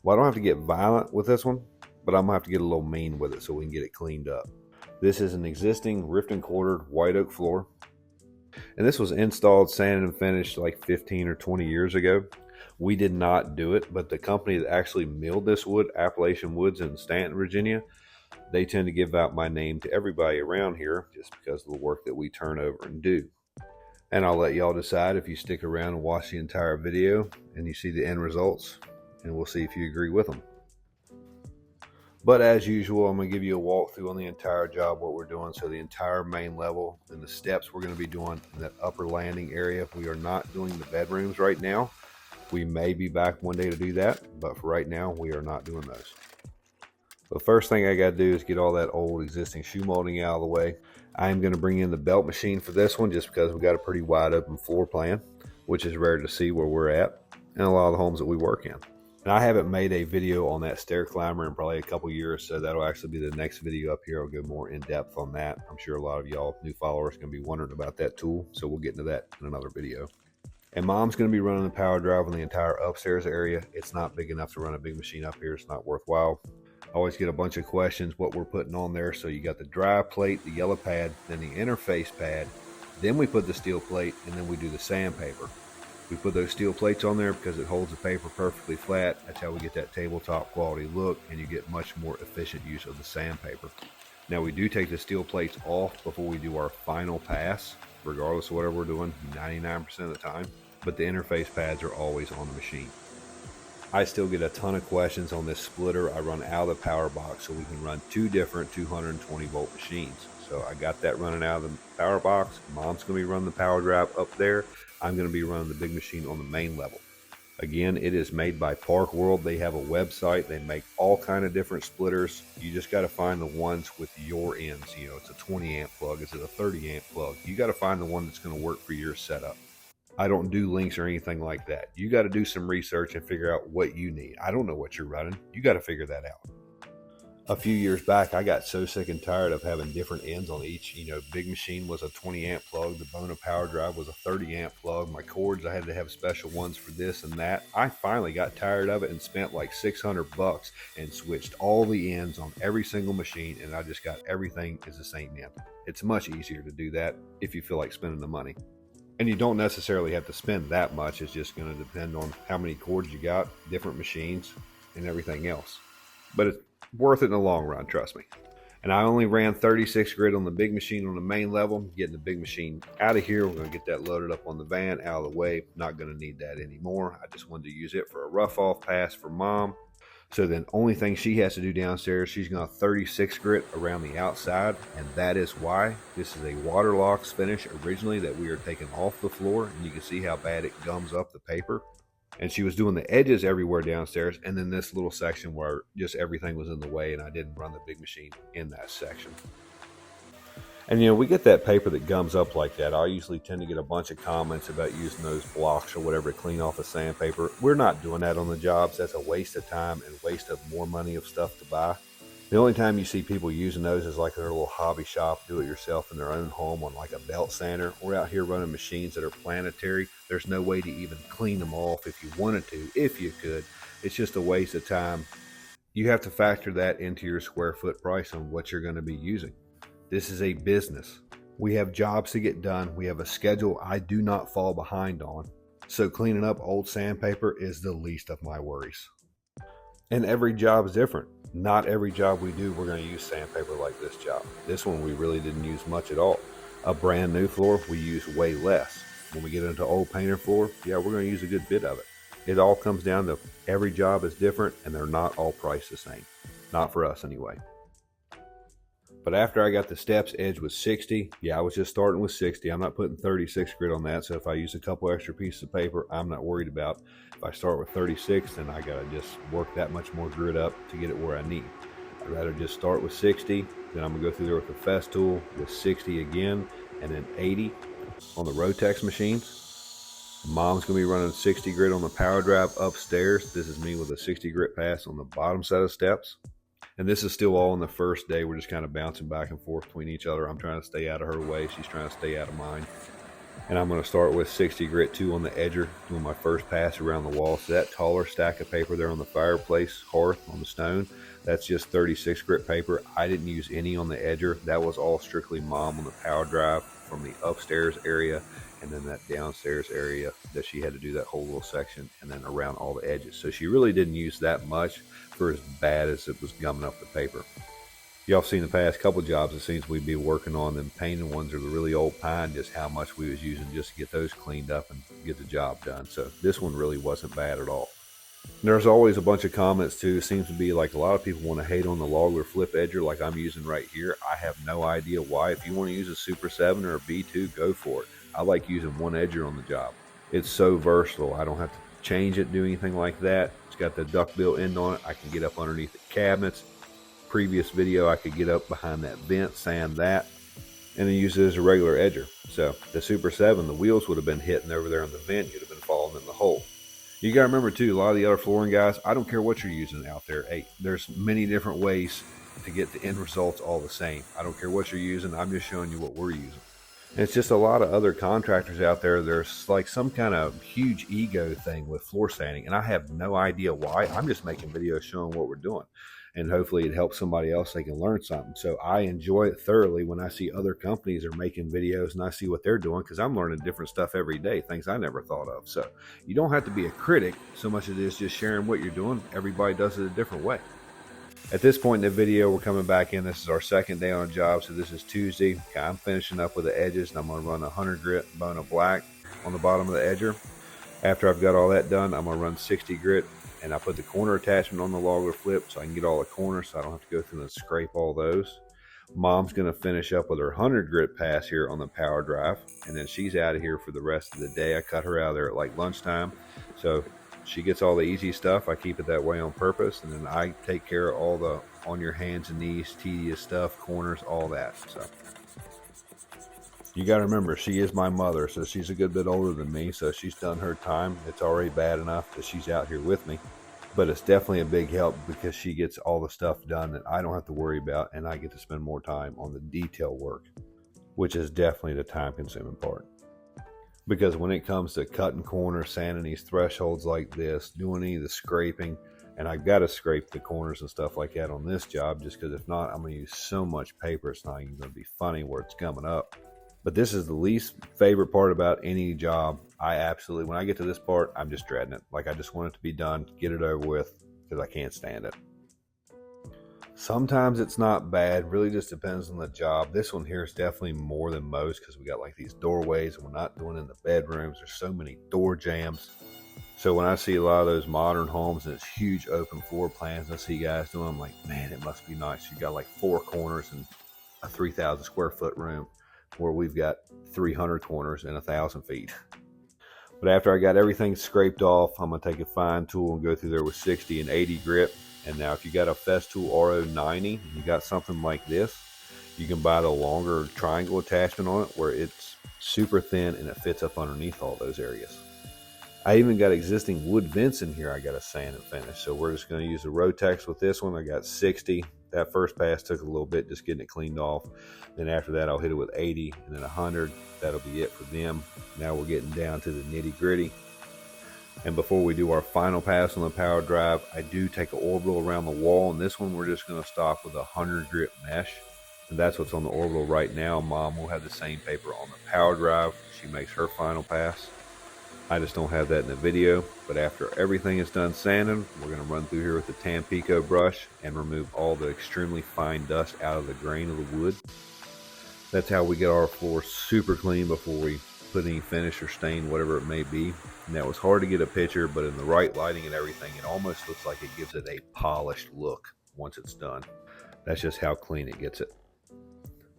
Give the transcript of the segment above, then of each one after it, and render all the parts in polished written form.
Well, I don't have to get violent with this one, but I'm gonna have to get a little mean with it so we can get it cleaned up. This is an existing ripped and quartered white oak floor, and this was installed, sanded, and finished like 15 or 20 years ago. We did not do it, but the company that actually milled this wood, Appalachian Woods in Stanton, Virginia, they tend to give out my name to everybody around here just because of the work that we turn over and do. And I'll let y'all decide if you stick around and watch the entire video and you see the end results, and we'll see if you agree with them. But as usual, I'm going to give you a walkthrough on the entire job, what we're doing. So the entire main level and the steps we're going to be doing in that upper landing area. We are not doing the bedrooms right now. We may be back one day to do that, but for right now, we are not doing those. The first thing I got to do is get all that old existing shoe molding out of the way. I'm going to bring in the belt machine for this one just because we got a pretty wide open floor plan, which is rare to see where we're at in a lot of the homes that we work in. And I haven't made a video on that stair climber in probably a couple years, so that'll actually be the next video up here. I'll go more in depth on that. I'm sure a lot of y'all new followers are going to be wondering about that tool, so we'll get into that in another video. And Mom's going to be running the power drive on the entire upstairs area. It's not big enough to run a big machine up here. It's not worthwhile. I always get a bunch of questions what we're putting on there. So you got the dry plate, the yellow pad, then the interface pad, then we put the steel plate, and then we do the sandpaper. We put those steel plates on there because it holds the paper perfectly flat. That's how we get that tabletop quality look, and you get much more efficient use of the sandpaper. Now we do take the steel plates off before we do our final pass, regardless of whatever we're doing, 99% of the time, but the interface pads are always on the machine. I still get a ton of questions on this splitter I run out of the power box so we can run two different 220 volt machines. So I got that running out of the power box. Mom's going to be running the power drive up there. I'm going to be running the big machine on the main level. Again, it is made by Park World. They have a website. They make all kind of different splitters. You just got to find the ones with your ends. You know, it's a 20 amp plug. Is it a 30 amp plug? You got to find the one that's going to work for your setup. I don't do links or anything like that. You got to do some research and figure out what you need. I don't know what you're running. You got to figure that out. A few years back, I got so sick and tired of having different ends on each. You know, big machine was a 20 amp plug. The Bona power drive was a 30 amp plug. My cords, I had to have special ones for this and that. I finally got tired of it and spent like $600 and switched all the ends on every single machine. And I just got everything is the same end. It's much easier to do that if you feel like spending the money. And you don't necessarily have to spend that much. It's just going to depend on how many cords you got, different machines, and everything else. But it's worth it in the long run, trust me. And I only ran 36 grit on the big machine on the main level. Getting the big machine out of here. We're going to get that loaded up on the van, out of the way. Not going to need that anymore. I just wanted to use it for a rough off pass for Mom. So then only thing she has to do downstairs, she's going to 36 grit around the outside. And that is why this is a Waterlox finish originally that we are taking off the floor. And you can see how bad it gums up the paper. And she was doing the edges everywhere downstairs. And then this little section where just everything was in the way and I didn't run the big machine in that section. And, you know, we get that paper that gums up like that. I usually tend to get a bunch of comments about using those blocks or whatever to clean off the sandpaper. We're not doing that on the jobs. That's a waste of time and waste of more money of stuff to buy. The only time you see people using those is like in their little hobby shop, do it yourself in their own home on like a belt sander. We're out here running machines that are planetary. There's no way to even clean them off if you wanted to, if you could. It's just a waste of time. You have to factor that into your square foot price on what you're going to be using. This is a business. We have jobs to get done. We have a schedule I do not fall behind on. So cleaning up old sandpaper is the least of my worries. And every job is different. Not every job we do, we're going to use sandpaper like this job. This one we really didn't use much at all. A brand new floor, we use way less. When we get into old painter floor, yeah, we're going to use a good bit of it. It all comes down to every job is different and they're not all priced the same. Not for us anyway. But after I got the steps edged with 60, yeah, I was just starting with 60. I'm not putting 36 grit on that. So if I use a couple extra pieces of paper, I'm not worried about. If I start with 36, then I got to just work that much more grit up to get it where I need. I'd rather just start with 60. Then I'm going to go through there with the Fest tool with 60 again, and then 80 on the Rotex machines. Mom's going to be running 60 grit on the power drive upstairs. This is me with a 60 grit pass on the bottom set of steps. And this is still all on the first day. We're just kind of bouncing back and forth between each other. I'm trying to stay out of her way. She's trying to stay out of mine. And I'm going to start with 60 grit 2 on the edger, doing my first pass around the wall. So that taller stack of paper there on the fireplace hearth on the stone, that's just 36 grit paper. I didn't use any on the edger. That was all strictly Mom on the power drive from the upstairs area and then that downstairs area that she had to do that whole little section and then around all the edges. So she really didn't use that much for as bad as it was gumming up the paper. Y'all seen the past couple jobs, it seems we'd be working on them painted ones or the really old pine, just how much we was using just to get those cleaned up and get the job done. So this one really wasn't bad at all. There's always a bunch of comments too. It seems to be like a lot of people want to hate on the log or flip edger like I'm using right here. I have no idea why. If you want to use a Super 7 or a B2, go for it. I like using one edger on the job. It's so versatile. I don't have to change it, do anything like that. It's got the duckbill end on it. I can get up underneath the cabinets. Previous video, I could get up behind that vent, sand that, and then use it as a regular edger. So the Super 7, the wheels would have been hitting over there in the vent. You'd have been falling in the hole. You got to remember too, a lot of the other flooring guys, I don't care what you're using out there. Hey, there's many different ways to get the end results all the same. I don't care what you're using. I'm just showing you what we're using. And it's just a lot of other contractors out there. There's like some kind of huge ego thing with floor sanding, and I have no idea why. I'm just making videos showing what we're doing. And hopefully it helps somebody else, they can learn something. So I enjoy it thoroughly when I see other companies are making videos and I see what they're doing, because I'm learning different stuff every day, things I never thought of. So you don't have to be a critic so much as it is just sharing what you're doing. Everybody does it a different way. At this point in the video, we're coming back in. This is our second day on a job. So this is Tuesday. I'm finishing up with the edges, and I'm going to run 100 grit Bona Black on the bottom of the edger. After I've got all that done, I'm going to run 60 grit. And I put the corner attachment on the log or flip so I can get all the corners so I don't have to go through and scrape all those. Mom's going to finish up with her 100 grit pass here on the power drive. And then she's out of here for the rest of the day. I cut her out of there at like lunchtime. So she gets all the easy stuff. I keep it that way on purpose. And then I take care of all the on your hands and knees, tedious stuff, corners, all that. So you got to remember, she is my mother, so she's a good bit older than me, so she's done her time. It's already bad enough that she's out here with me, but it's definitely a big help because she gets all the stuff done that I don't have to worry about, and I get to spend more time on the detail work, which is definitely the time-consuming part. Because when it comes to cutting corners, sanding these thresholds like this, doing any of the scraping, and I've got to scrape the corners and stuff like that on this job, just because if not, I'm going to use so much paper, it's not even going to be funny where it's coming up. But this is the least favorite part about any job. I absolutely, when I get to this part, I'm just dreading it. Like I just want it to be done, get it over with, because I can't stand it. Sometimes it's not bad, really just depends on the job. This one here is definitely more than most because we got like these doorways and we're not doing in the bedrooms. There's so many door jams. So when I see a lot of those modern homes and it's huge open floor plans, I see guys doing, I'm like, man, it must be nice. You got like 4 corners and a 3,000 square foot room, where we've got 300 corners and 1,000 feet. But after I got everything scraped off, I'm going to take a fine tool and go through there with 60 and 80 grit. And now if you got a Festool RO90, you got something like this, you can buy the longer triangle attachment on it where it's super thin and it fits up underneath all those areas. I even got existing wood vents in here I got to sand and finish. So we're just going to use the Rotex with this one. I got 60. That first pass took a little bit just getting it cleaned off. Then after that, I'll hit it with 80 and then 100. That'll be it for them. Now we're getting down to the nitty gritty. And before we do our final pass on the power drive, I do take an orbital around the wall. And this one, we're just going to stop with a 100 grit mesh. And that's what's on the orbital right now. Mom will have the same paper on the power drive. She makes her final pass. I just don't have that in the video, but after everything is done sanding, we're going to run through here with the Tampico brush and remove all the extremely fine dust out of the grain of the wood. That's how we get our floor super clean before we put any finish or stain, whatever it may be. And that was hard to get a picture, but in the right lighting and everything, it almost looks like it gives it a polished look once it's done. That's just how clean it gets it.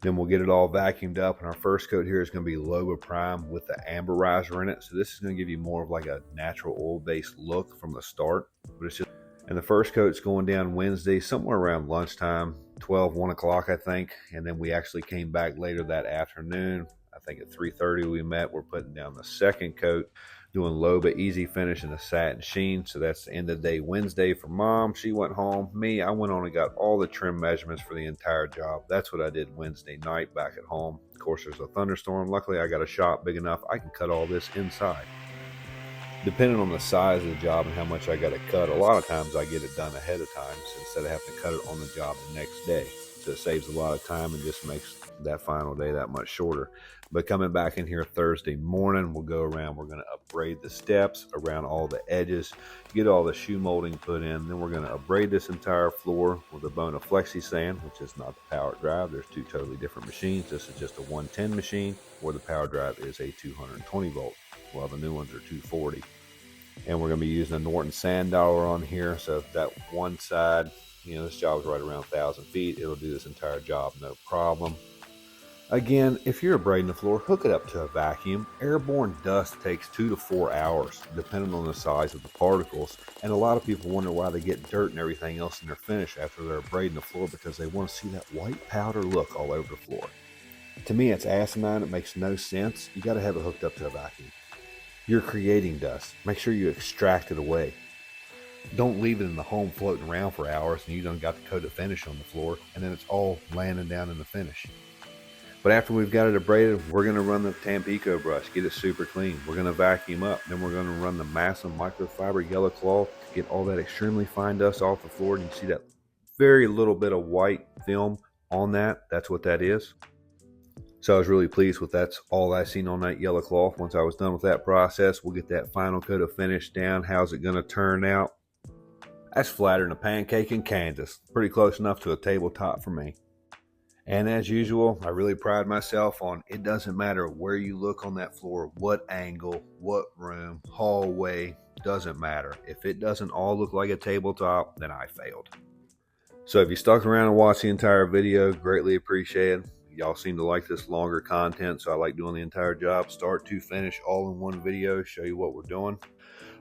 Then we'll get it all vacuumed up, and our first coat here is going to be Loba Prime with the amberizer in it. So this is going to give you more of like a natural oil-based look from the start. But it's just, and the first coat's going down Wednesday, somewhere around lunchtime, 1 o'clock, I think. And then we actually came back later that afternoon. I think at 3:30 we met. We're putting down the second coat. doing low but easy finish in a satin sheen. So that's the end of the day Wednesday for Mom. She went home. Me, I went on and got all the trim measurements for the entire job. That's what I did Wednesday night back at home. Of course, there's a thunderstorm. Luckily, I got a shop big enough I can cut all this inside. Depending on the size of the job and how much I got to cut, a lot of times I get it done ahead of time instead of having to cut it on the job the next day. So it saves a lot of time and just makes that final day that much shorter. But coming back in here Thursday morning, we'll go around. We're going to upbraid the steps around all the edges, get all the shoe molding put in. Then we're going to upbraid this entire floor with a Bona Flexi sand, which is not the power drive. There's two totally different machines. This is just a 110 machine, where the power drive is a 220 volt, while the new ones are 240. And we're going to be using a Norton sand dollar on here. So if that one side, this job is right around 1,000 feet, it'll do this entire job no problem. Again, if you're abrading the floor, hook it up to a vacuum. Airborne dust takes 2 to 4 hours, depending on the size of the particles. And a lot of people wonder why they get dirt and everything else in their finish after they're abrading the floor, because they want to see that white powder look all over the floor. To me, it's asinine. It makes no sense. You got to have it hooked up to a vacuum. You're creating dust. Make sure you extract it away. Don't leave it in the home floating around for hours and you done got the coat of finish on the floor, and then it's all landing down in the finish. But after we've got it abraded, we're going to run the Tampico brush, get it super clean. We're going to vacuum up. Then we're going to run the massive microfiber yellow cloth to get all that extremely fine dust off the floor. And you see that very little bit of white film on that. That's what that is. So I was really pleased with that's all I seen on that yellow cloth. Once I was done with that process, we'll get that final coat of finish down. How's it going to turn out? That's flatter than a pancake in Kansas. Pretty close enough to a tabletop for me. And as usual, I really pride myself on it doesn't matter where you look on that floor, what angle, what room, hallway, doesn't matter. If it doesn't all look like a tabletop, then I failed. So if you stuck around and watched the entire video, greatly appreciated. Y'all seem to like this longer content, so I like doing the entire job, start to finish, all in one video, show you what we're doing.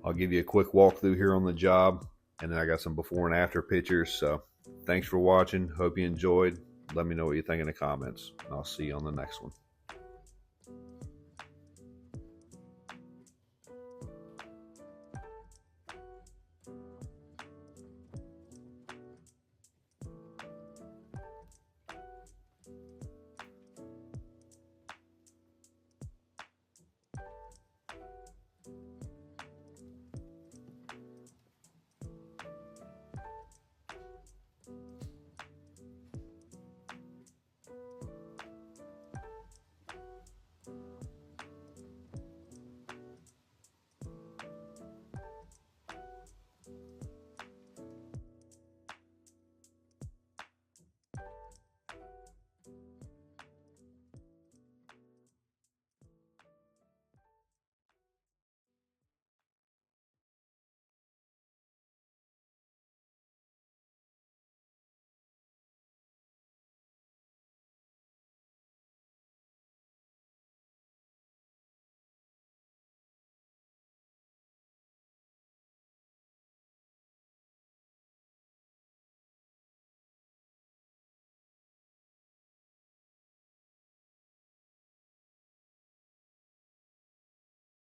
I'll give you a quick walkthrough here on the job, and then I got some before and after pictures. So thanks for watching. Hope you enjoyed. Let me know what you think in the comments. I'll see you on the next one.